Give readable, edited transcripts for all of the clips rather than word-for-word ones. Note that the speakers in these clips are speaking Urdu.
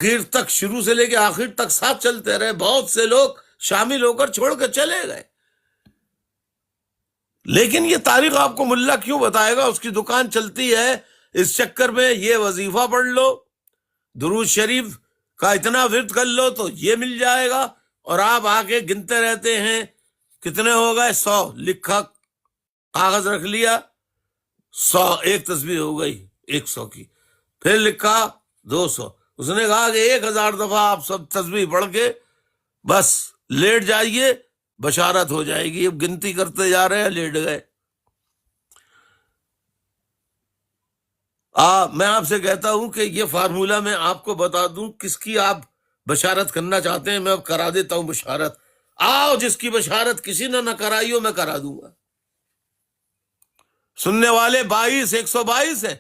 آخر تک، شروع سے لے کے آخر تک ساتھ چلتے رہے. بہت سے لوگ شامل ہو کر چھوڑ کے چلے گئے. لیکن یہ تاریخ آپ کو ملا کیوں بتائے گا؟ اس کی دکان چلتی ہے. اس چکر میں یہ وظیفہ پڑھ لو، درود شریف کا اتنا ورد کر لو تو یہ مل جائے گا، اور آپ آگے گنتے رہتے ہیں کتنے ہو گئے، 100 لکھا، کاغذ رکھ لیا، 100 ایک تسبیح ہو گئی 100 کی، پھر لکھا 200. اس نے کہا کہ 1000 دفعہ آپ سب تسبیح پڑھ کے بس لیٹ جائیے، بشارت ہو جائے گی. اب گنتی کرتے جا رہے ہیں، لیٹ گئے. میں آپ سے کہتا ہوں کہ یہ فارمولہ میں آپ کو بتا دوں کس کی آپ بشارت کرنا چاہتے ہیں. میں اب کرا دیتا ہوں بشارت. آؤ، جس کی بشارت کسی نے نہ کرائی ہو میں کرا دوں گا. سننے والے 122 ہیں.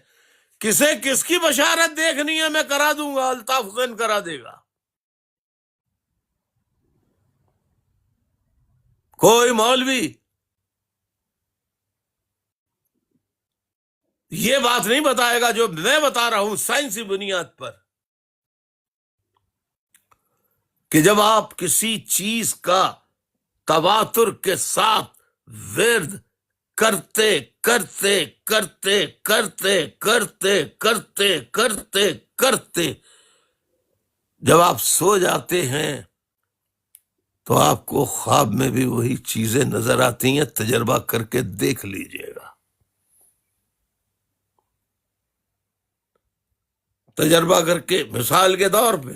کسے کس کی بشارت دیکھنی ہے میں کرا دوں گا. الطاف حسین کرا دے گا. کوئی مولوی یہ بات نہیں بتائے گا جو میں بتا رہا ہوں سائنسی بنیاد پر، کہ جب آپ کسی چیز کا تواتر کے ساتھ ورد کرتے کرتے کرتے کرتے کرتے کرتے کرتے کرتے جب آپ سو جاتے ہیں تو آپ کو خواب میں بھی وہی چیزیں نظر آتی ہیں. تجربہ کر کے دیکھ لیجئے گا. تجربہ کر کے، مثال کے طور پہ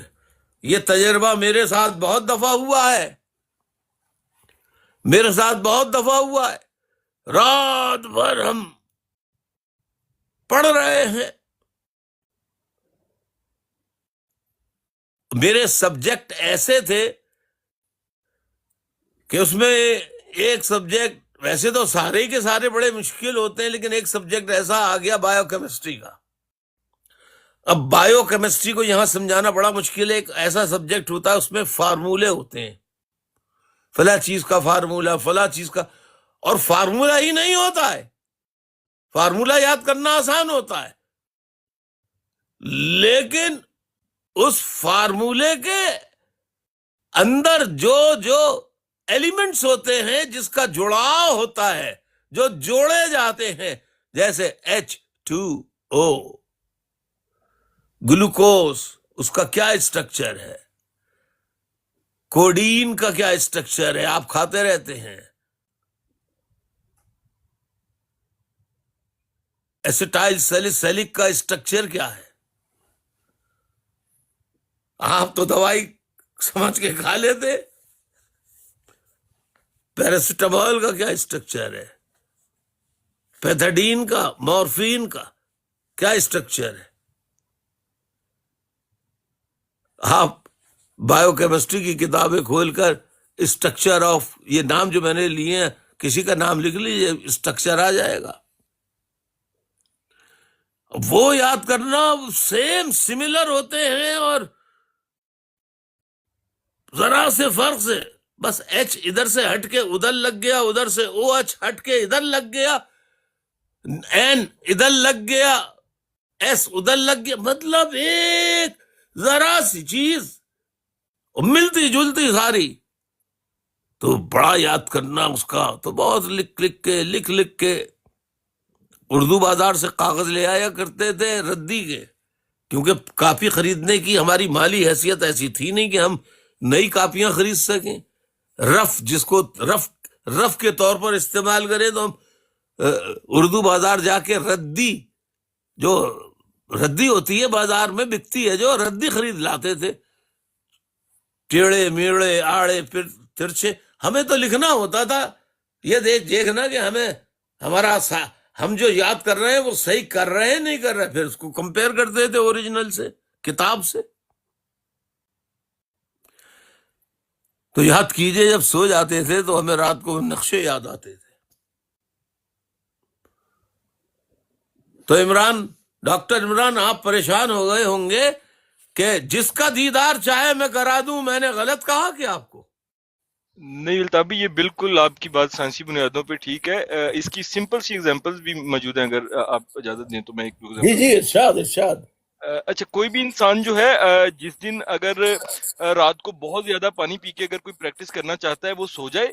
یہ تجربہ میرے ساتھ بہت دفعہ ہوا ہے. میرے ساتھ بہت دفعہ ہوا ہے. رات بھر ہم پڑھ رہے ہیں. میرے سبجیکٹ ایسے تھے کہ اس میں ایک سبجیکٹ، ویسے تو سارے کے سارے بڑے مشکل ہوتے ہیں، لیکن ایک سبجیکٹ ایسا آ گیا بایو کیمسٹری کا. اب بایو کیمسٹری کو یہاں سمجھانا بڑا مشکل ہے. ایک ایسا سبجیکٹ ہوتا ہے، اس میں فارمولے ہوتے ہیں، فلاں چیز کا فارمولہ، فلاں چیز کا، اور فارمولہ ہی نہیں ہوتا ہے. فارمولہ یاد کرنا آسان ہوتا ہے، لیکن اس فارمولے کے اندر جو جو ایلیمنٹس ہوتے ہیں، جس کا جڑاؤ ہوتا ہے، جو جوڑے جاتے ہیں، جیسے H2O، گلوکوز، اس کا کیا اسٹرکچر ہے، کوڈین کا کیا اسٹرکچر ہے، آپ کھاتے رہتے ہیں. ایسیٹائل سیلسیلک کا اسٹرکچر کیا ہے، آپ تو دوائی سمجھ کے کھا لیتے. پیراسیٹامول کا کیا اسٹرکچر ہے، پیتھیڈین کا، مورفین کا کیا اسٹرکچر ہے. آپ بایو کیمسٹری کی کتابیں کھول کر اسٹرکچر آف، یہ نام جو میں نے لیے ہیں، کسی کا نام لکھ لیجیے، اسٹرکچر آ جائے گا. وہ یاد کرنا سیم سملر ہوتے ہیں، اور ذرا سے فرق سے، بس ایچ ادھر سے ہٹ کے ادھر لگ گیا، ادھر سے او ایچ ہٹ کے ادھر لگ گیا، این ادھر لگ گیا، ایس ادھر لگ گیا. مطلب ایک ذرا سی چیز ملتی جلتی ساری. تو بڑا یاد کرنا اس کا، تو بہت لکھ لکھ کے اردو بازار سے کاغذ لے آیا کرتے تھے ردی کے، کیونکہ کاپی خریدنے کی ہماری مالی حیثیت ایسی تھی نہیں کہ ہم نئی کاپیاں خرید سکیں. رف، جس کو رف کے طور پر استعمال کریں، تو ہم اردو بازار جا کے ردی، جو ردی ہوتی ہے بازار میں بکتی ہے، جو ردی خرید لاتے تھے. ٹیڑے میڑے آڑے پھر ترچھے. ہمیں تو لکھنا ہوتا تھا، یہ دیکھنا کہ ہم جو یاد کر رہے ہیں وہ صحیح کر رہے ہیں نہیں کر رہے، پھر اس کو کمپیئر کرتے تھے اوریجنل سے، کتاب سے. تو یاد کیجئے، جب سو جاتے تھے تو ہمیں رات کو نقشے یاد آتے تھے. تو ڈاکٹر عمران، آپ پریشان ہو گئے ہوں گے کہ جس کا دیدار چاہے میں کرا دوں. میں نے غلط کہا کہ آپ کو؟ نہیں الطاف، یہ بالکل آپ کی بات سائنسی بنیادوں پہ ٹھیک ہے. اس کی سمپل سی ایگزامپلز بھی موجود ہیں، اگر آپ اجازت دیں تو میں ایک جی ارشاد. اچھا، کوئی بھی انسان جو ہے جس دن اگر رات کو بہت زیادہ پانی پی کے اگر کوئی پریکٹس کرنا چاہتا ہے وہ سو جائے،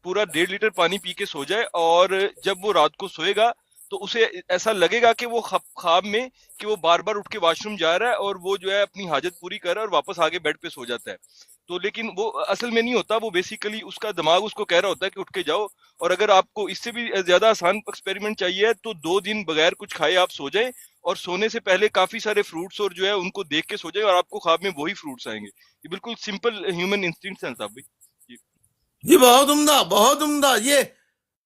پورا 1.5 لیٹر پانی پی کے سو جائے، اور جب وہ رات کو سوئے گا تو اسے ایسا لگے گا کہ وہ خواب میں کہ وہ بار بار اٹھ کے واش روم جا رہا ہے اور وہ جو ہے اپنی حاجت پوری کر رہا ہے اور واپس آگے بیڈ پہ سو جاتا ہے. تو لیکن وہ اصل میں نہیں ہوتا، وہ بیسیکلی اس کا دماغ اس کو کہہ رہا ہوتا ہے کہ اٹھ کے جاؤ. اور اگر آپ کو اس سے بھی زیادہ آسان ایکسپیریمنٹ چاہیے تو 2 دن بغیر کچھ کھائے آپ سو جائیں، اور سونے سے پہلے کافی سارے فروٹس اور جو ہے ان کو دیکھ کے سو جائیں، اور آپ کو خواب میں وہی فروٹس آئیں گے. یہ بالکل سمپل ہیومن انسٹنکٹس ہیں صاحب بھائی. جی. جی بہت عمدہ، بہت عمدہ.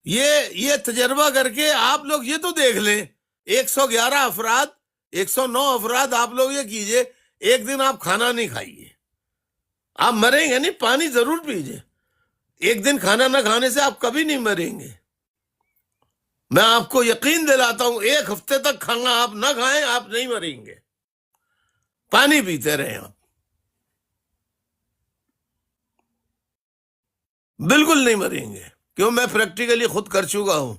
یہ تجربہ کر کے آپ لوگ یہ تو دیکھ لیں، 111 افراد، 109 افراد، آپ لوگ یہ کیجئے، ایک دن آپ کھانا نہیں کھائیے، آپ مریں گے نہیں. پانی ضرور پیجئے. ایک دن کھانا نہ کھانے سے آپ کبھی نہیں مریں گے. میں آپ کو یقین دلاتا ہوں، 1 ہفتے تک کھانا آپ نہ کھائیں، آپ نہیں مریں گے. پانی پیتے رہیں آپ، بالکل نہیں مریں گے. کیوں؟ میں پریکٹیکلی خود کر چکا ہوں.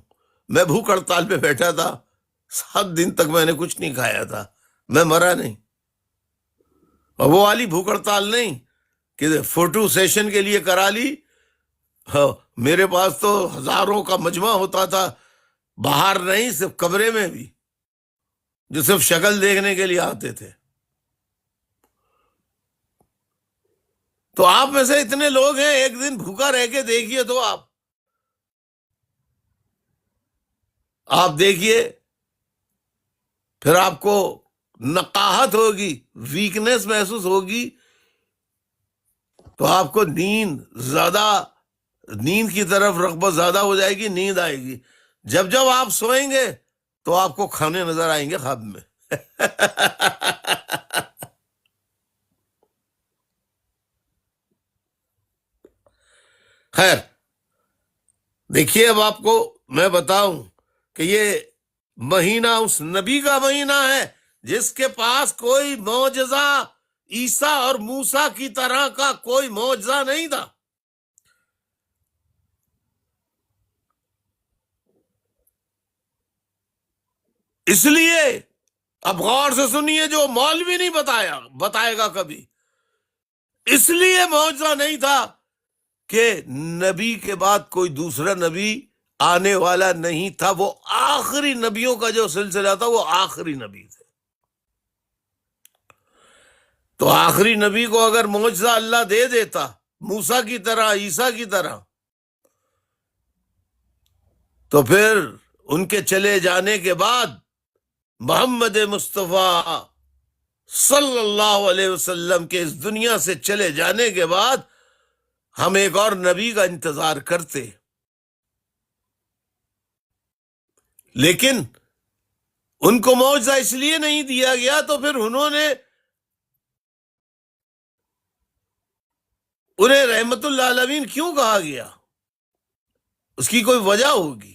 میں بھوک ہڑتال پہ بیٹھا تھا، 7 دن تک میں نے کچھ نہیں کھایا تھا، میں مرا نہیں. اور وہ والی بھوک ہڑتال نہیں کہ فوٹو سیشن کے لیے کرا لی. میرے پاس تو ہزاروں کا مجمع ہوتا تھا، باہر نہیں، صرف کمرے میں بھی، جو صرف شکل دیکھنے کے لیے آتے تھے. تو آپ میں سے اتنے لوگ ہیں، ایک دن بھوکا رہ کے دیکھیے تو آپ دیکھیے، پھر آپ کو نقاہت ہوگی، ویکنس محسوس ہوگی، تو آپ کو نیند کی طرف رغبت زیادہ ہو جائے گی، نیند آئے گی. جب آپ سوئیں گے تو آپ کو کھانے نظر آئیں گے خواب میں. خیر، دیکھیے، اب آپ کو میں بتاؤں کہ یہ مہینہ اس نبی کا مہینہ ہے جس کے پاس کوئی معجزہ عیسیٰ اور موسیٰ کی طرح کا کوئی معجزہ نہیں تھا. اس لیے اب غور سے سنیے، جو مولوی نہیں بتائے گا کبھی، اس لیے معجزہ نہیں تھا کہ نبی کے بعد کوئی دوسرا نبی آنے والا نہیں تھا. وہ آخری نبیوں کا جو سلسلہ تھا، وہ آخری نبی تھے. تو آخری نبی کو اگر معجزہ اللہ دے دیتا، موسیٰ کی طرح، عیسیٰ کی طرح، تو پھر ان کے چلے جانے کے بعد محمد مصطفیٰ صلی اللہ علیہ وسلم کے اس دنیا سے چلے جانے کے بعد ہم ایک اور نبی کا انتظار کرتے. لیکن ان کو معجزہ اس لیے نہیں دیا گیا، تو پھر انہیں رحمت اللہ عالمین کیوں کہا گیا؟ اس کی کوئی وجہ ہوگی.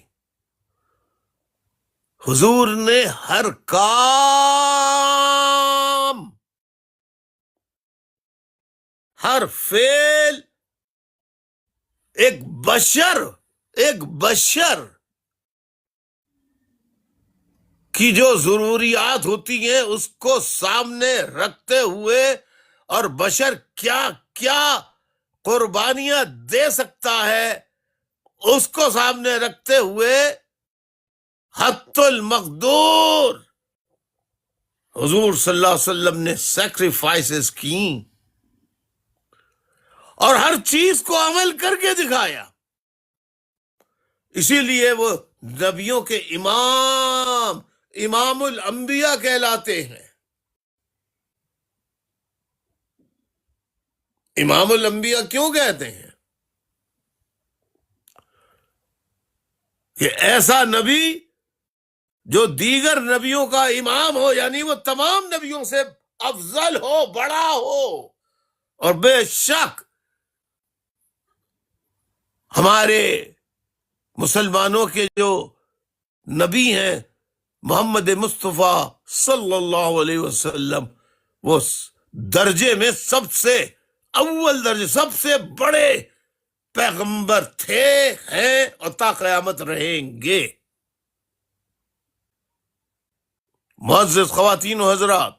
حضور نے ہر کام، ہر فعل ایک بشر کی جو ضروریات ہوتی ہیں اس کو سامنے رکھتے ہوئے، اور بشر کیا کیا قربانیاں دے سکتا ہے اس کو سامنے رکھتے ہوئے، حت المقدور حضور صلی اللہ علیہ وسلم نے سیکریفائسز کی، اور ہر چیز کو عمل کر کے دکھایا. اسی لیے وہ نبیوں کے امام الانبیاء کہلاتے ہیں. امام الانبیاء کیوں کہتے ہیں؟ کہ ایسا نبی جو دیگر نبیوں کا امام ہو، یعنی وہ تمام نبیوں سے افضل ہو، بڑا ہو. اور بے شک ہمارے مسلمانوں کے جو نبی ہیں محمد مصطفیٰ صلی اللہ علیہ وسلم، وہ درجے میں سب سے اول درجے، سب سے بڑے پیغمبر تھے، ہیں، اور تا قیامت رہیں گے. معزز خواتین و حضرات،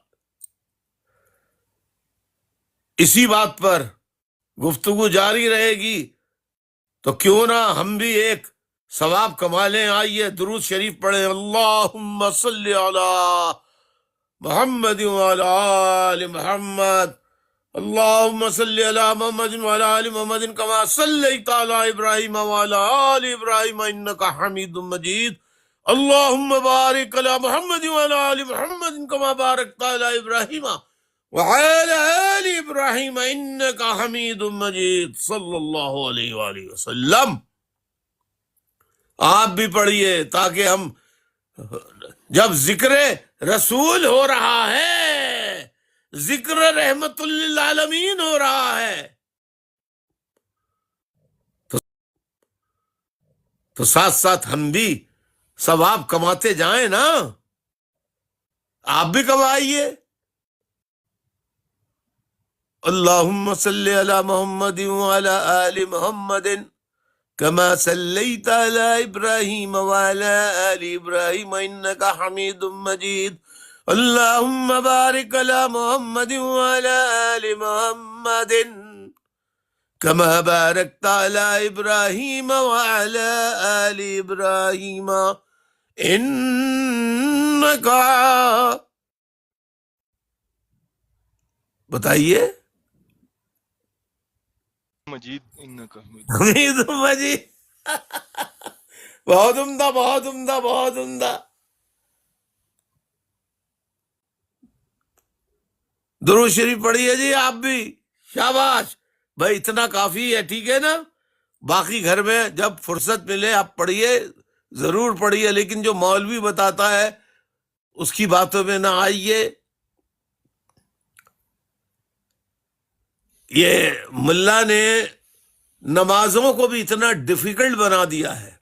اسی بات پر گفتگو جاری رہے گی، تو کیوں نہ ہم بھی ایک ثواب کما لیں۔ آئیے درود شریف پڑھیں، اللہم صلی علی محمد وعلی آل محمد، اللہم صلی علی محمد وعلی آل محمد کما صلیت علی ابراہیم وعلی آل ابراہیم انکا حمید مجید، اللہم بارک علی محمد وعلی آل محمد کما بارکت علی ابراہیم وعلی آل ابراہیم انکا حمید مجید، صلی اللہ علیہ وآلہ وسلم۔ آپ بھی پڑھیے تاکہ ہم، جب ذکر رسول ہو رہا ہے، ذکر رحمت للعالمین ہو رہا ہے، تو ساتھ ساتھ ہم بھی ثواب کماتے جائیں نا۔ آپ بھی کمائیے، اللہم صلی علی محمد وعلی آل محمد كما صليت على إبراهيم وعلى آل إبراهيم إنك حميد مجيد، اللهم بارك على محمد وعلى آل محمد كما باركت على إبراهيم وعلى آل إبراهيم إنك، بتائیے، مجید انکا حمید۔ حمید مجید۔ بہت عمدہ، بہت عمدہ، بہت عمدہ۔ درود شریف پڑھیے جی آپ بھی، شاباش بھائی، اتنا کافی ہے، ٹھیک ہے نا۔ باقی گھر میں جب فرصت ملے آپ پڑھیے، ضرور پڑھیے، لیکن جو مولوی بتاتا ہے اس کی باتوں میں نہ آئیے۔ یہ ملا نے نمازوں کو بھی اتنا ڈیفیکلٹ بنا دیا ہے۔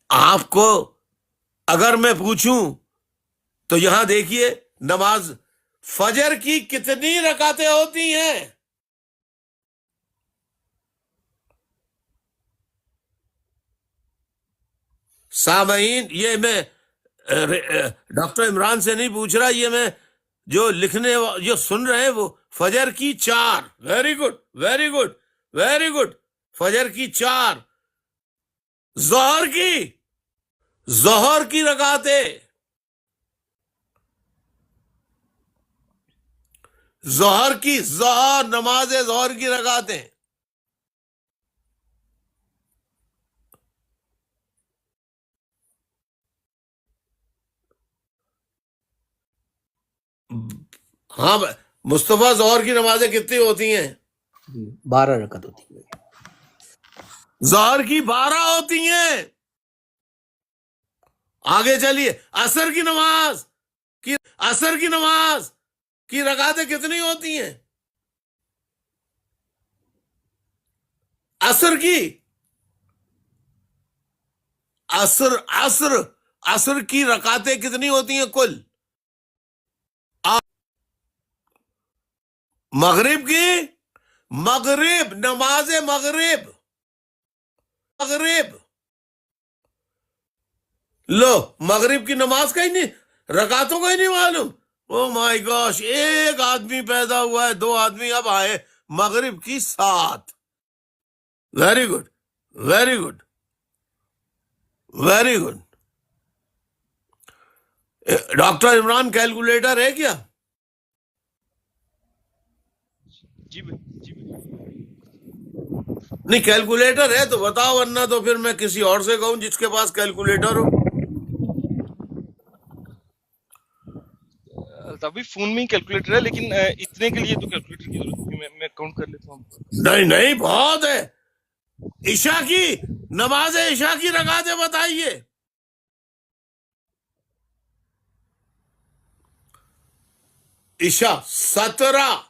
آپ کو اگر میں پوچھوں تو یہاں دیکھیے، نماز فجر کی کتنی رکعتیں ہوتی ہیں؟ سامعین، یہ میں ڈاکٹر عمران سے نہیں پوچھ رہا، یہ میں جو لکھنے جو سن رہے ہیں وہ فجر کی 4، very good very good very good, فجر کی 4، ظہر کی رکعتیں، نماز ظہر کی رکعتیں، ہاں مصطفیٰ، ظہر کی نمازیں کتنی ہوتی ہیں؟ 12 رکعت ہوتی ہے۔ ظہر کی 12 ہوتی ہیں۔ آگے چلیے، عصر کی نماز کی رکعتیں کتنی ہوتی ہیں؟ عصر کی رکعتیں کتنی ہوتی ہیں کل؟ نماز مغرب لو، مغرب کی نماز کا ہی نہیں، رکعتوں کا ہی نہیں معلوم۔ او مائی گاش، ایک آدمی پیدا ہوا ہے، 2 آدمی اب آئے، مغرب کی 7۔ Very good very good very good. Doctor Imran calculator ہے کیا؟ جی جی نہیں، کیلکولیٹر ہے تو بتاؤ، ورنہ تو پھر میں کسی اور سے کہوں جس کے پاس کیلکولیٹر ہو۔ ابھی فون میں ہی کیلکولیٹر ہے، لیکن اتنے کے لیے تو کیلکولیٹر کی ضرورت نہیں، میں کاؤنٹ کر لیتا ہوں۔ نہیں بہت ہے۔ نماز عشاء کی رکعتیں بتائیے۔ عشاء 17۔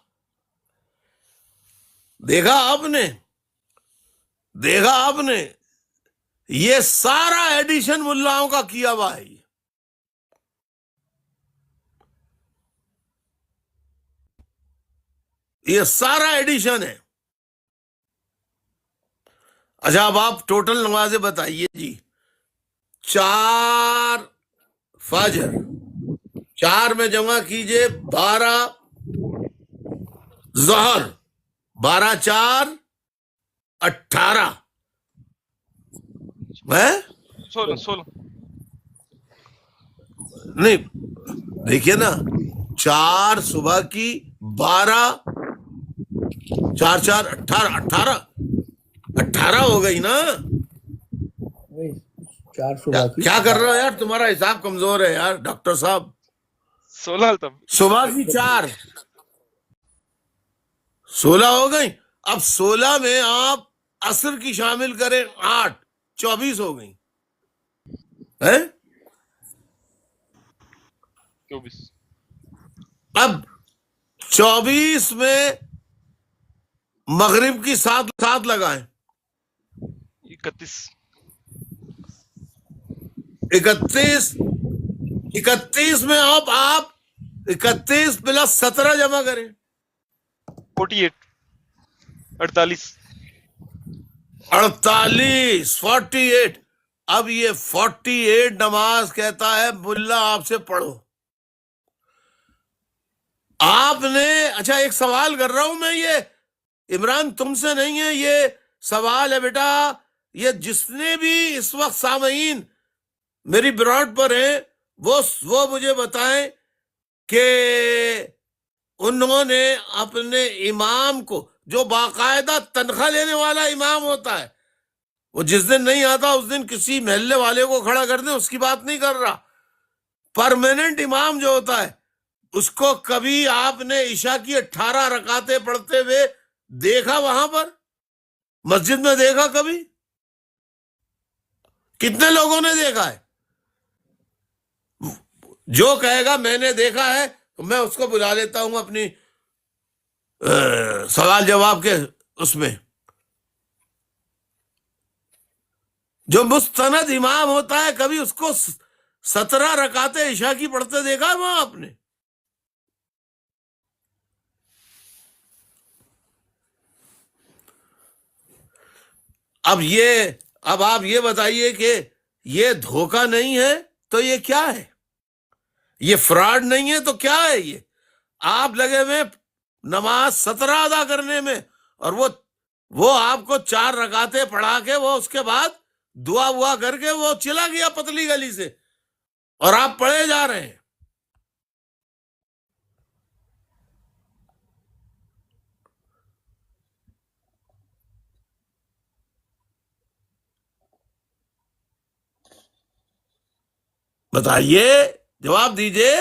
دیکھا آپ نے یہ سارا ایڈیشن ملاؤں کا کیا ہوا ہے۔ یہ سارا ایڈیشن ہے۔ اچھا، اب آپ ٹوٹل نمازیں بتائیے جی۔ 4 فجر. 4 میں جمع کیجئے 12 ظہر. 12 4 18 ہے 16 نہیں. دیکھیے نا 4 صبح کی 12 4 4 18 18 ہو گئی نا. وہی 4 صبح کی. کیا کر رہے ہو یار, تمہارا حساب کمزور ہے یار ڈاکٹر صاحب. 16 تب صبح کی 4 16 ہو گئی. اب 16 میں آپ عصر کی شامل کریں 8 24 ہو گئی ہے. 24 اب 24 میں مغرب کی 7 لگائیں. 31 31 میں آپ 31 پلس 17 جمع کریں. 48 48 48. اب یہ 48 نماز کہتا ہے ملا آپ سے پڑھو. آپ نے اچھا ایک سوال کر رہا ہوں میں, یہ عمران تم سے نہیں ہے, یہ سوال ہے بیٹا. یہ جس نے بھی اس وقت سامعین میری براڈ پر ہیں وہ مجھے بتائیں کہ انہوں نے اپنے امام کو, جو باقاعدہ تنخواہ لینے والا امام ہوتا ہے, وہ جس دن نہیں آتا اس دن کسی محلے والے کو کھڑا کر دیں, اس کی بات نہیں کر رہا. پرماننٹ امام جو ہوتا ہے اس کو کبھی آپ نے عشاء کی 18 رکعتیں پڑھتے ہوئے دیکھا؟ وہاں پر مسجد میں دیکھا کبھی؟ کتنے لوگوں نے دیکھا ہے؟ جو کہے گا میں نے دیکھا ہے تو میں اس کو بلا لیتا ہوں اپنی سوال جواب کے اس میں. جو مستند امام ہوتا ہے کبھی اس کو 17 رکعتیں عشاء کی پڑھتے دیکھا ہے وہاں آپ نے؟ اب آپ یہ بتائیے کہ یہ دھوکہ نہیں ہے تو یہ کیا ہے؟ یہ فراڈ نہیں ہے تو کیا ہے؟ یہ آپ لگے ہوئے نماز 17 ادا کرنے میں, اور وہ آپ کو 4 رکعتیں پڑھا کے وہ اس کے بعد دعا وعا کر کے وہ چلا گیا پتلی گلی سے, اور آپ پڑھے جا رہے ہیں. بتائیے, جواب دیجئے,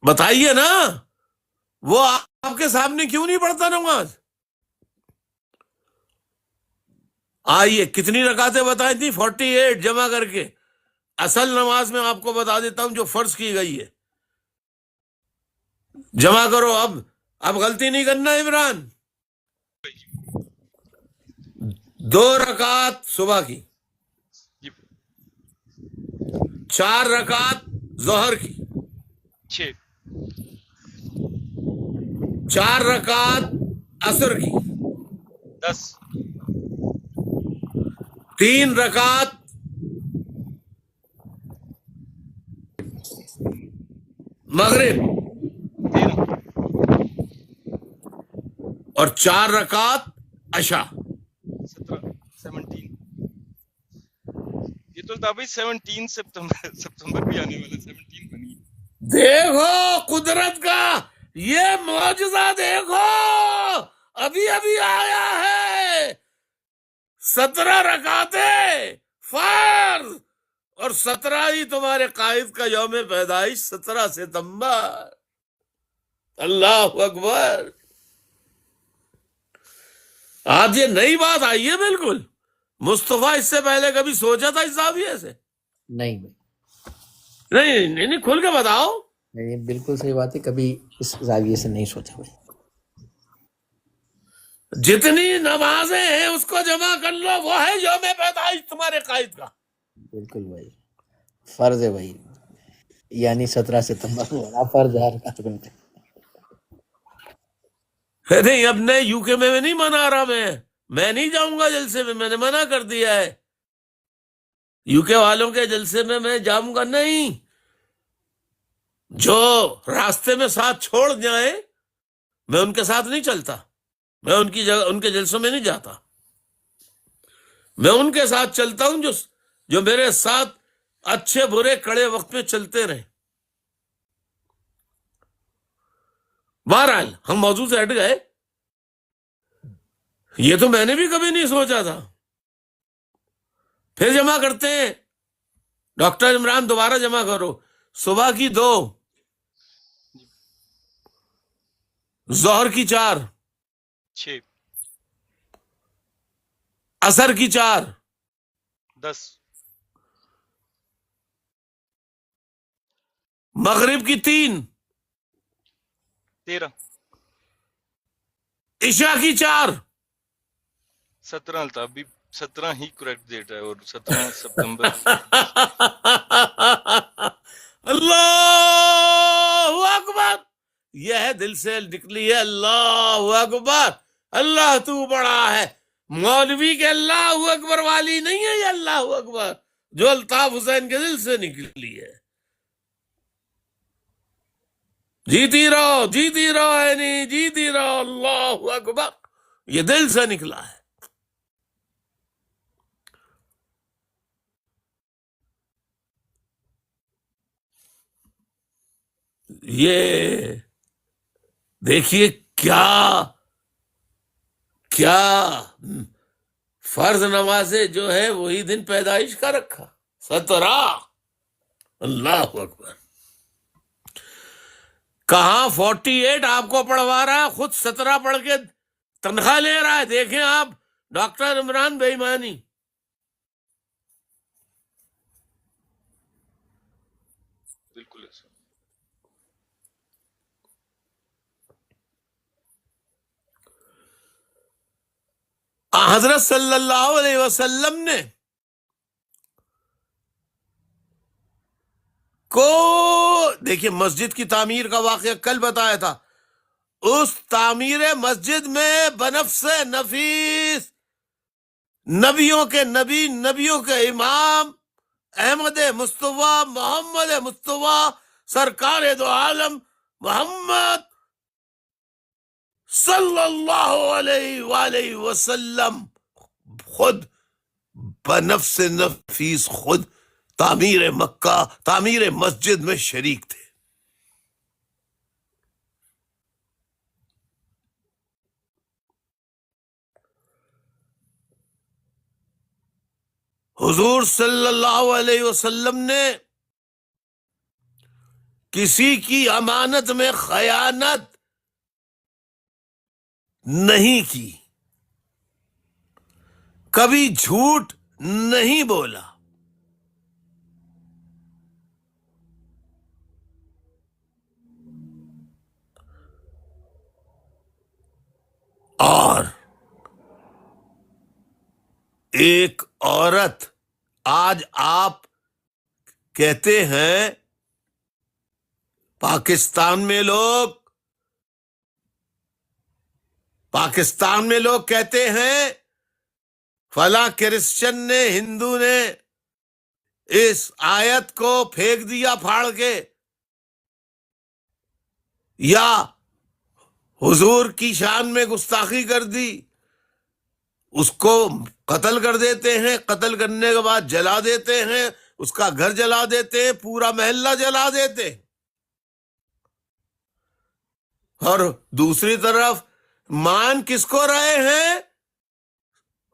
بتائیے نا. وہ آپ کے سامنے کیوں نہیں پڑھتا نماز؟ آئیے کتنی رکعتیں بتائی تھی؟ 48 جمع کر کے. اصل نماز میں آپ کو بتا دیتا ہوں جو فرض کی گئی ہے, جمع کرو. اب غلطی نہیں کرنا عمران. 2 رکعت صبح کی, 4 رکعت ظہر کی, 6 4 رکعت عصر کی, 10 3 رکعت مغرب, 13 اور 4 رکعت عشاء. 17 17 یہ تو تھا بھائی 17 ستمبر بھی آنے والا, 17 بنی. دیکھو قدرت کا یہ معجزہ, دیکھو ابھی آیا ہے. 17 رکعتیں فرض, اور 17 ہی تمہارے قائد کا یوم پیدائش 17 ستمبر. اللہ اکبر. آج یہ نئی بات آئی ہے بالکل. مصطفیٰ اس سے پہلے کبھی سوچا تھا اس زاویے سے؟ نہیں بھائی, نہیں کھل کے بتاؤ. نہیں, بالکل صحیح بات ہے, کبھی اس زاویے سے نہیں سوچا بھائی. جتنی نمازیں ہیں اس کو جمع کر لو, وہ ہے یوم پیدائش تمہارے قائد کا. بالکل بھائی, فرض ہے بھائی, یعنی 17 ستمبر کو بڑا فرض ہے ہر کام پہ. نہیں, اب نہیں, یو کے میں نہیں منا رہا, میں نہیں جاؤں گا جلسے میں نے منع کر دیا ہے. یو کے والوں کے جلسے میں جاؤں گا نہیں. جو راستے میں ساتھ چھوڑ جائیں میں ان کے ساتھ نہیں چلتا. میں ان کی جگہ ان کے جلسوں میں نہیں جاتا. میں ان کے ساتھ چلتا ہوں جو میرے ساتھ اچھے برے کڑے وقت میں چلتے رہے. بہرحال ہم موضوع سے ہٹ گئے. یہ تو میں نے بھی کبھی نہیں سوچا تھا. پھر جمع کرتے ہیں. ڈاکٹر عمران دوبارہ جمع کرو. صبح کی 2، ظہر کی 4، 6 عصر کی 4، 10 مغرب کی 3، 13 عشاء کی 4. 17 تھا ابھی. 17 ہی کریکٹ ڈیٹ ہے اور 17 ستمبر. اللہ اکبر. یہ ہے دل سے نکلی ہے اللہ اکبر. اللہ تو بڑا ہے. مولوی کے اللہ اکبر والی نہیں ہے یہ اللہ اکبر جو الطاف حسین کے دل سے نکلی ہے. جیتی رہو جیتی رہو نہیں جیتی رہو. اللہ اکبر. یہ دل سے نکلا ہے. یہ دیکھیے کیا فرض نمازیں جو ہے وہی دن پیدائش کا رکھا. 17. اللہ اکبر. کہاں 48 آپ کو پڑھوا رہا ہے، خود 17 پڑھ کے تنخواہ لے رہا ہے. دیکھیں آپ ڈاکٹر عمران بے ایمانی. بالکل ایسا. حضرت صلی اللہ علیہ وسلم نے کو دیکھیے مسجد کی تعمیر کا واقعہ کل بتایا تھا. اس تعمیر مسجد میں بنفس نفیس نبیوں کے نبی نبیوں کے امام احمد مصطفیٰ محمد مصطفیٰ سرکار دو عالم محمد صلی اللہ علیہ وآلہ وسلم خود بنفس نفیس خود تعمیر مکہ تعمیر مسجد میں شریک تھے. حضور صلی اللہ علیہ وسلم نے کسی کی امانت میں خیانت نہیں کی، کبھی جھوٹ نہیں بولا. اور ایک عورت، آج آپ کہتے ہیں پاکستان میں لوگ کہتے ہیں فلاں کرسچن نے ہندو نے اس آیت کو پھینک دیا پھاڑ کے، یا حضور کی شان میں گستاخی کر دی، اس کو قتل کر دیتے ہیں، قتل کرنے کے بعد جلا دیتے ہیں، اس کا گھر جلا دیتے ہیں، پورا محلہ جلا دیتے ہیں. اور دوسری طرف مان کس کو رہے ہیں؟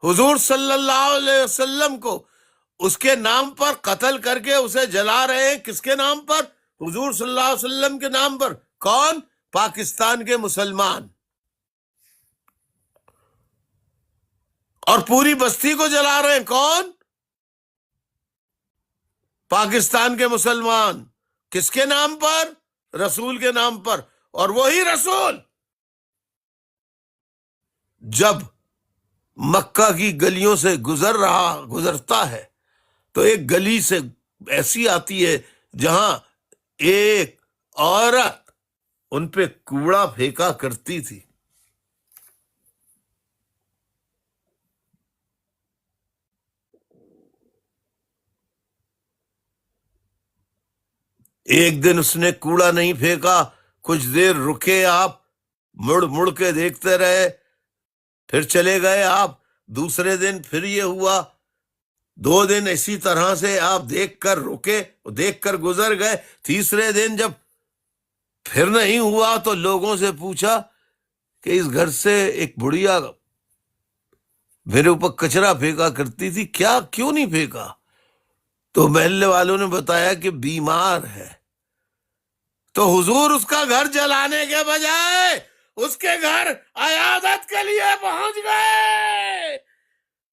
حضور صلی اللہ علیہ وسلم کو. اس کے نام پر قتل کر کے اسے جلا رہے ہیں. کس کے نام پر؟ حضور صلی اللہ علیہ وسلم کے نام پر. کون؟ پاکستان کے مسلمان. اور پوری بستی کو جلا رہے ہیں. کون؟ پاکستان کے مسلمان. کس کے نام پر؟ رسول کے نام پر. اور وہی رسول جب مکہ کی گلیوں سے گزرتا ہے تو ایک گلی سے ایسی آتی ہے جہاں ایک عورت ان پہ کوڑا پھینکا کرتی تھی. ایک دن اس نے کوڑا نہیں پھینکا، کچھ دیر رکے آپ، مڑ مڑ کے دیکھتے رہے، پھر چلے گئے آپ۔ دوسرے دن پھر یہ ہوا، 2 دن اسی طرح سے آپ دیکھ کر رکے، دیکھ کر گزر گئے۔ تیسرے دن جب پھر نہیں ہوا تو لوگوں سے پوچھا کہ اس گھر سے ایک بڑھیا میرے اوپر کچرا پھینکا کرتی تھی، کیوں نہیں پھینکا؟ تو محلے والوں نے بتایا کہ بیمار ہے۔ تو حضور اس کا گھر جلانے کے بجائے اس کے گھر عیادت کے لیے پہنچ گئے۔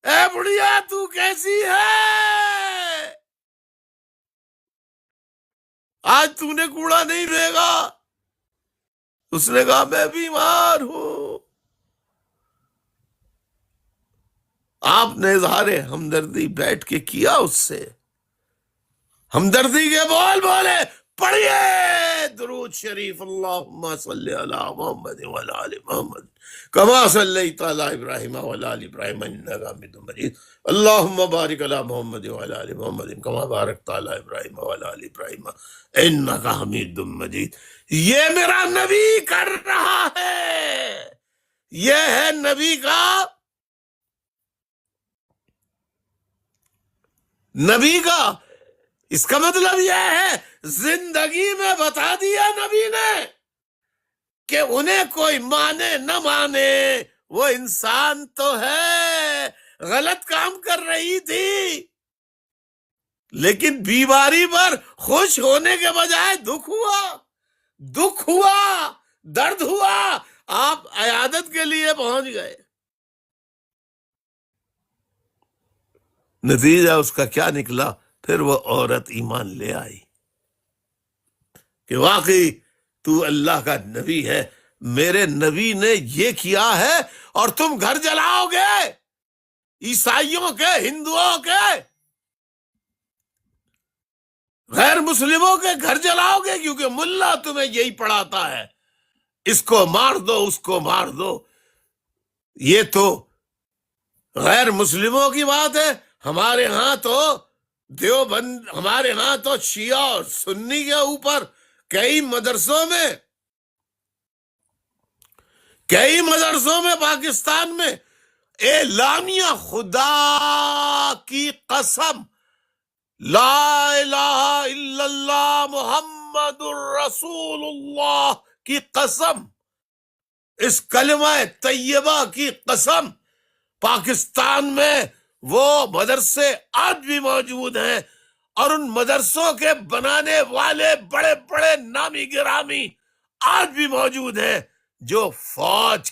اے بڑھیا تو کیسی ہے؟ آج تو نے کوڑا نہیں پھینکا۔ اس نے کہا میں بیمار ہوں۔ آپ نے اظہار ہمدردی بیٹھ کے کیا اس سے، ہمدردی کے بول بولے، پڑھیے درود شریف، اللہم صلی علی محمد وعلی آل محمد کما صلیت علی ابراہیم وعلی آل ابراہیم انک حمید مجید، اللہم بارک علی محمد وعلی آل محمد کما بارکت علی ابراہیم وعلی آل ابراہیم انک حمید مجید۔ یہ میرا نبی کر رہا ہے، یہ ہے نبی کا اس کا مطلب یہ ہے زندگی میں بتا دیا نبی نے کہ انہیں کوئی مانے نہ مانے، وہ انسان تو ہے، غلط کام کر رہی تھی، لیکن بیماری پر خوش ہونے کے بجائے دکھ ہوا، درد ہوا، آپ عیادت کے لیے پہنچ گئے۔ نتیجہ اس کا کیا نکلا؟ پھر وہ عورت ایمان لے آئی کہ واقعی تو اللہ کا نبی ہے، میرے نبی نے یہ کیا ہے اور تم گھر جلاؤ گے، عیسائیوں کے، ہندوؤں کے، غیر مسلموں کے گھر جلاؤ گے، کیونکہ ملا تمہیں یہی پڑھاتا ہے، اس کو مار دو، اس کو مار دو۔ یہ تو غیر مسلموں کی بات ہے، ہمارے ہاں تو دیوبند، ہمارے ہاں تو شیعہ اور سنی کے اوپر کئی مدرسوں میں پاکستان میں اعلانیہ خدا کی قسم، لا الہ الا اللہ محمد الرسول اللہ کی قسم، اس کلمہ طیبہ کی قسم، پاکستان میں وہ مدرسے آج بھی موجود ہیں، اور ان مدرسوں کے بنانے والے بڑے بڑے نامی گرامی آج بھی موجود ہیں، جو فوج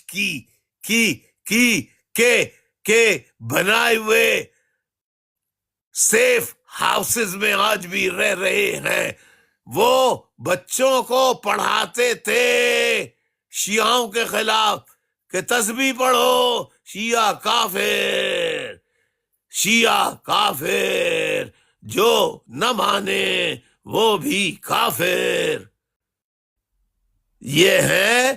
کے بنائے ہوئے سیف ہاؤسز میں آج بھی رہ رہے ہیں۔ وہ بچوں کو پڑھاتے تھے شیعوں کے خلاف کہ تسبیح پڑھو، شیعہ کافر، جو نہ مانے وہ بھی کافر۔ یہ ہے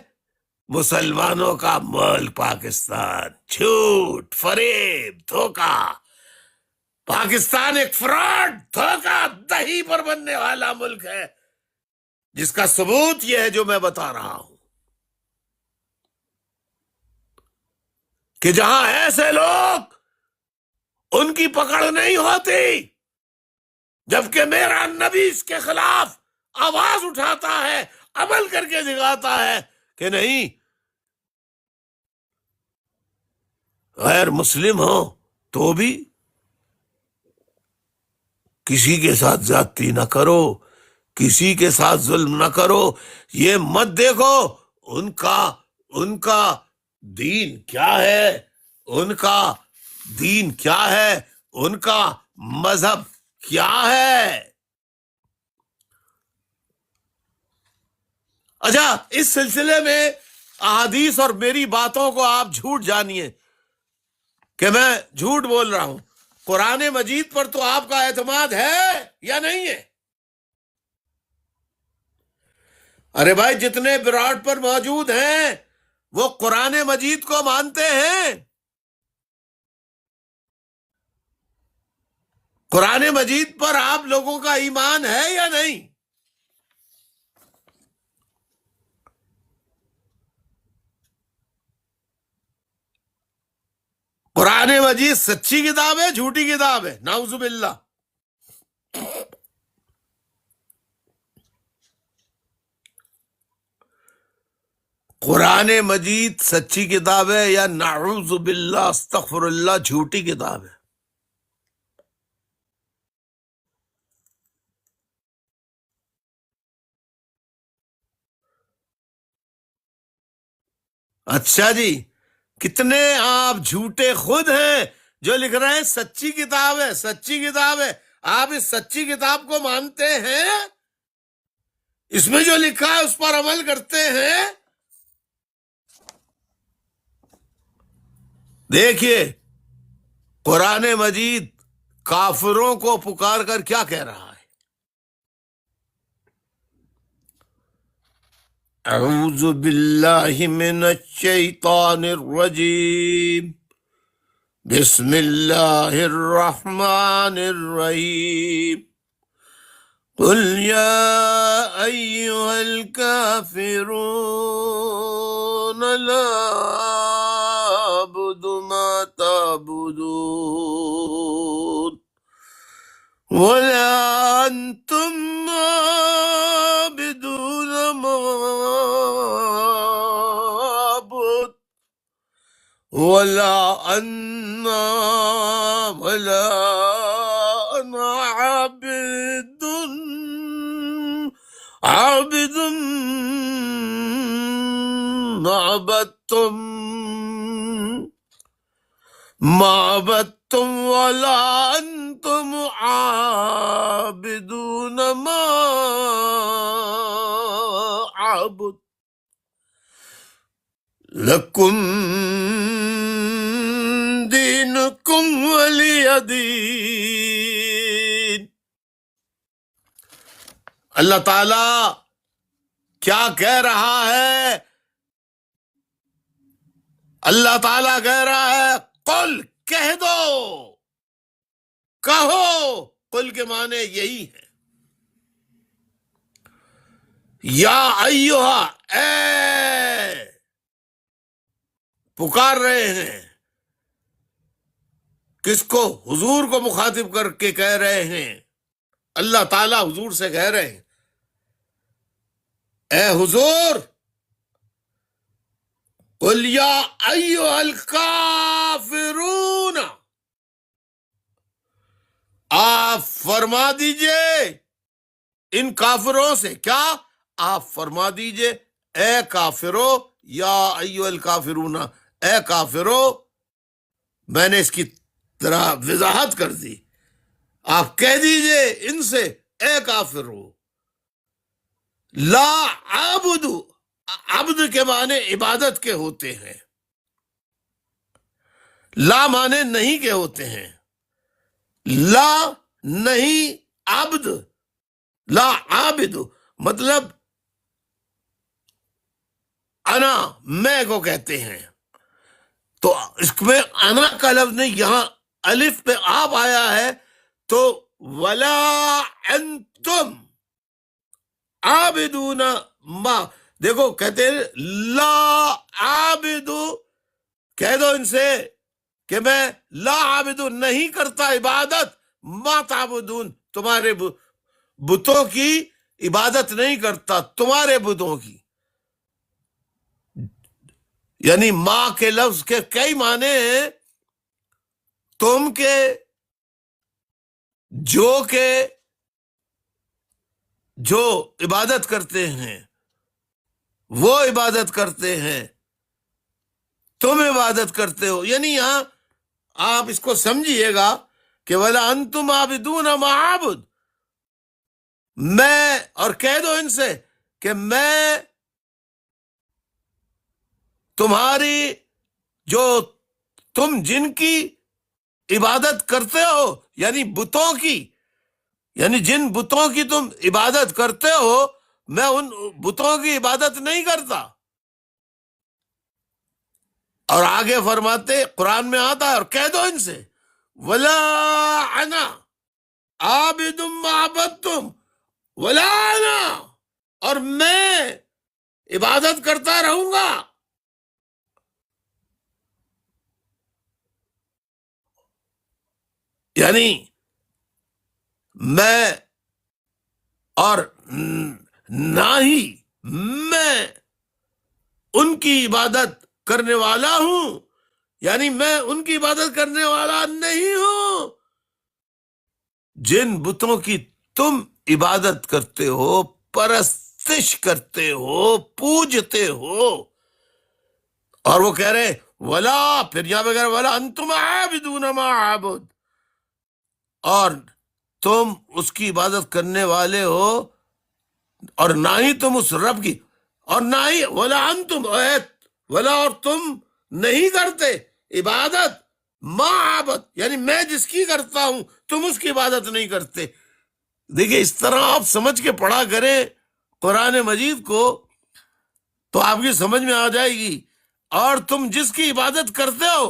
مسلمانوں کا ملک پاکستان، جھوٹ، فریب، دھوکہ۔ پاکستان ایک فراڈ، دھوکہ دہی پر بننے والا ملک ہے، جس کا ثبوت یہ ہے جو میں بتا رہا ہوں، کہ جہاں ایسے لوگ ان کی پکڑ نہیں ہوتی، جبکہ میرا نبی اس کے خلاف آواز اٹھاتا ہے، عمل کر کے دکھاتا ہے کہ نہیں، غیر مسلم ہو تو بھی کسی کے ساتھ زیادتی نہ کرو، کسی کے ساتھ ظلم نہ کرو، یہ مت دیکھو ان کا دین کیا ہے، ان کا دین کیا ہے، ان کا مذہب کیا ہے۔ اچھا، اس سلسلے میں احادیث اور میری باتوں کو آپ جھوٹ جانیے کہ میں جھوٹ بول رہا ہوں، قرآن مجید پر تو آپ کا اعتماد ہے یا نہیں ہے؟ ارے بھائی، جتنے براڈ پر موجود ہیں وہ قرآن مجید کو مانتے ہیں، قرآن مجید پر آپ لوگوں کا ایمان ہے یا نہیں؟ قرآن مجید سچی کتاب ہے جھوٹی کتاب ہے؟ نعوذ باللہ. قرآن مجید سچی کتاب ہے یا نعوذ باللہ استغفر اللہ جھوٹی کتاب ہے؟ اچھا جی، کتنے آپ جھوٹے خود ہیں جو لکھ رہے ہیں سچی کتاب ہے، سچی کتاب ہے. آپ اس سچی کتاب کو مانتے ہیں؟ اس میں جو لکھا ہے اس پر عمل کرتے ہیں؟ دیکھیے قرآن مجید کافروں کو پکار کر کیا کہہ رہا ہے. اعوذ باللہ من الشیطان الرجیم، بسم اللہ الرحمن الرحیم. قل یا ایہا الکافرون لا اعبد ما تعبدون ولا انتم عابدون ما اعبد ولا انا عابد ما عبدتم ولا انتم عابدون ما اعبد لکم دینکم ولی دین. اللہ تعالی کیا کہہ رہا ہے؟ اللہ تعالیٰ کہہ رہا ہے قل، کہہ دو، کہو. قل کے معنی یہی ہے. یا ایہا، اے، پکار رہے ہیں. کس کو؟ حضور کو مخاطب کر کے کہہ رہے ہیں. اللہ تعالیٰ حضور سے کہہ رہے ہیں اے حضور، قل یا ایہا الکافرون، آپ فرما دیجئے ان کافروں سے. کیا؟ آپ فرما دیجئے اے کافرو، یا ایہا الکافرون، اے کافرو. میں نے اس کی طرح وضاحت کر دی. آپ کہہ دیجئے ان سے اے کافرو، لا عابد، عبد کے معنی عبادت کے ہوتے ہیں، لا معنی نہیں کے ہوتے ہیں. لا نہیں، عبد، لا عابد مطلب انا، میں کو کہتے ہیں. تو اس میں انا کا لفظ نہیں، یہاں الف پہ آپ آیا ہے تو ولا انتم عابدون ما. دیکھو کہتے ہیں لا عابد، کہہ دو ان سے کہ میں لا عابد نہیں کرتا عبادت ما تعبدون، تمہارے بتوں کی عبادت نہیں کرتا، تمہارے بتوں کی. یعنی ماں کے لفظ کے کئی معنی ہیں. تم کے، جو عبادت کرتے ہیں وہ عبادت کرتے ہیں، تم عبادت کرتے ہو. یعنی یہاں آپ اس کو سمجھیے گا کہ وَلَا أَنْتُمْ عَابِدُونَ مَا أَعْبُدُ، میں، اور کہہ دو ان سے کہ میں تمہاری، جو تم جن کی عبادت کرتے ہو، یعنی بتوں کی، یعنی جن بتوں کی تم عبادت کرتے ہو، میں ان بتوں کی عبادت نہیں کرتا. اور آگے فرماتے قرآن میں آتا ہے اور کہہ دو ان سے ولا انا عابد ما عبدتم ولا انا، اور میں عبادت کرتا رہوں گا یعنی میں اور نہ ہی میں ان کی عبادت کرنے والا ہوں، یعنی میں ان کی عبادت کرنے والا نہیں ہوں جن بتوں کی تم عبادت کرتے ہو، پرستش کرتے ہو، پوجتے ہو۔ اور وہ کہہ رہے ولا، پھر یہاں پہ کہہ رہے ولا انتم عابدون ما اعبد، اور تم اس کی عبادت کرنے والے ہو، اور نہ ہی تم اس رب کی، اور نہ ہی ولا انتم، ولا اور تم نہیں کرتے عبادت ما عبد، یعنی میں جس کی کرتا ہوں تم اس کی عبادت نہیں کرتے۔ دیکھیں اس طرح آپ سمجھ کے پڑھا کریں قرآن مجید کو تو آپ کی سمجھ میں آ جائے گی۔ اور تم جس کی عبادت کرتے ہو،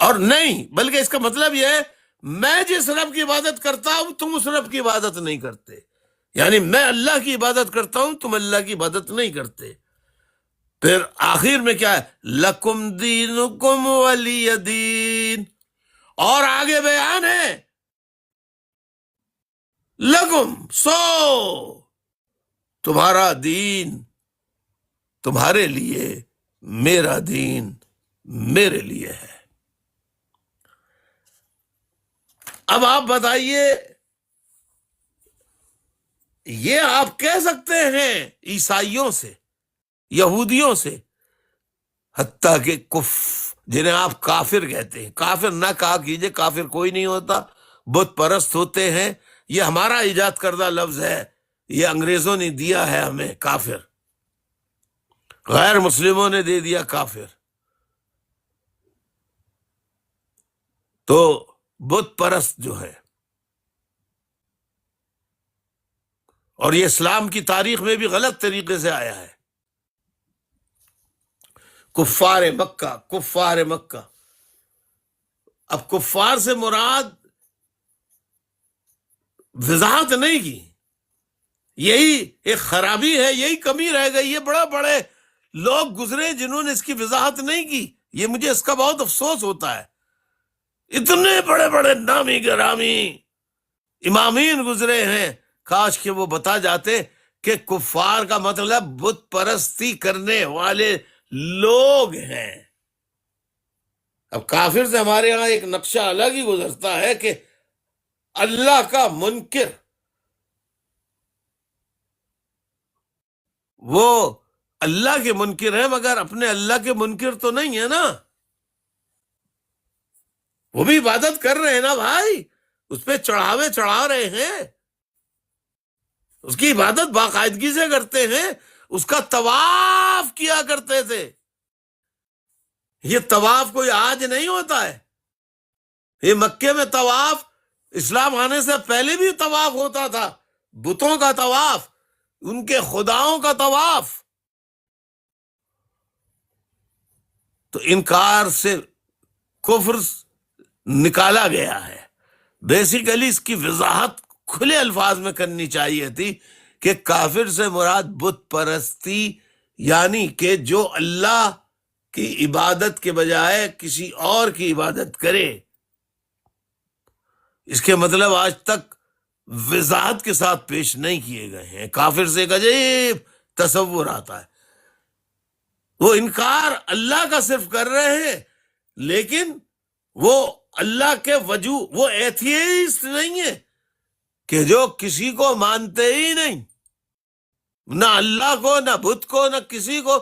اور نہیں بلکہ اس کا مطلب یہ ہے میں جس رب کی عبادت کرتا ہوں تم اس رب کی عبادت نہیں کرتے، یعنی میں اللہ کی عبادت کرتا ہوں تم اللہ کی عبادت نہیں کرتے۔ پھر آخر میں کیا ہے؟ لکم دینکم ولی دین، اور آگے بیان ہے لکم، سو تمہارا دین تمہارے لیے، میرا دین میرے لیے ہے۔ اب آپ بتائیے، یہ آپ کہہ سکتے ہیں عیسائیوں سے، یہودیوں سے، حتیٰ کہ جنہیں آپ کافر کہتے ہیں، کافر نہ کہا کیجئے، کافر کوئی نہیں ہوتا، بت پرست ہوتے ہیں، یہ ہمارا ایجاد کردہ لفظ ہے، یہ انگریزوں نے دیا ہے ہمیں کافر، غیر مسلموں نے دے دیا کافر۔ تو بت پرست جو ہے، اور یہ اسلام کی تاریخ میں بھی غلط طریقے سے آیا ہے، کفار مکہ، کفار مکہ۔ اب کفار سے مراد وضاحت نہیں کی، یہی ایک خرابی ہے، یہی کمی رہ گئی۔ یہ بڑے بڑے لوگ گزرے جنہوں نے اس کی وضاحت نہیں کی، یہ مجھے اس کا بہت افسوس ہوتا ہے۔ اتنے بڑے بڑے نامی گرامی امامین گزرے ہیں، کاش کہ وہ بتا جاتے کہ کفار کا مطلب بت پرستی کرنے والے لوگ ہیں۔ اب کافر سے ہمارے ہاں ایک نقشہ الگ ہی گزرتا ہے کہ اللہ کا منکر، وہ اللہ کے منکر ہیں مگر اپنے اللہ کے منکر تو نہیں ہے نا، وہ بھی عبادت کر رہے ہیں نا بھائی، اس پہ چڑھاوے چڑھا رہے ہیں، اس کی عبادت باقاعدگی سے کرتے ہیں، اس کا طواف کیا کرتے تھے۔ یہ طواف کوئی آج نہیں ہوتا ہے، یہ مکے میں طواف اسلام آنے سے پہلے بھی طواف ہوتا تھا، بتوں کا طواف، ان کے خداؤں کا طواف۔ تو انکار سے کفر نکالا گیا ہے۔ بیسیکلی اس کی وضاحت کھلے الفاظ میں کرنی چاہیے تھی کہ کافر سے مراد بت پرستی، یعنی کہ جو اللہ کی عبادت کے بجائے کسی اور کی عبادت کرے۔ اس کے مطلب آج تک وضاحت کے ساتھ پیش نہیں کیے گئے ہیں۔ کافر سے ایک عجیب تصور آتا ہے، وہ انکار اللہ کا صرف کر رہے ہیں، لیکن وہ اللہ کے وجود، وہ ایتھیسٹ نہیں ہے کہ جو کسی کو مانتے ہی نہیں، نہ اللہ کو، نہ بت کو، نہ کسی کو،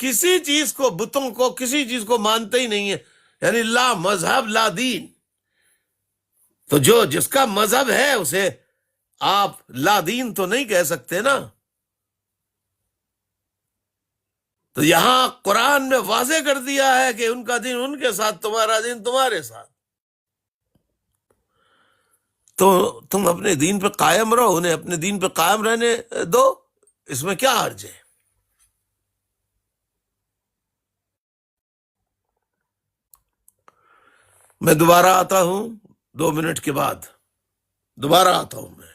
کسی چیز کو، بتوں کو، کسی چیز کو مانتے ہی نہیں ہے، یعنی لا مذہب لا دین۔ تو جو جس کا مذہب ہے اسے آپ لا دین تو نہیں کہہ سکتے نا۔ تو یہاں قرآن میں واضح کر دیا ہے کہ ان کا دین ان کے ساتھ، تمہارا دین تمہارے ساتھ۔ تو تم اپنے دین پہ قائم رہو، انہیں اپنے دین پہ قائم رہنے دو، اس میں کیا حرج ہے؟ میں دوبارہ آتا ہوں 2 منٹ کے بعد، دوبارہ آتا ہوں میں۔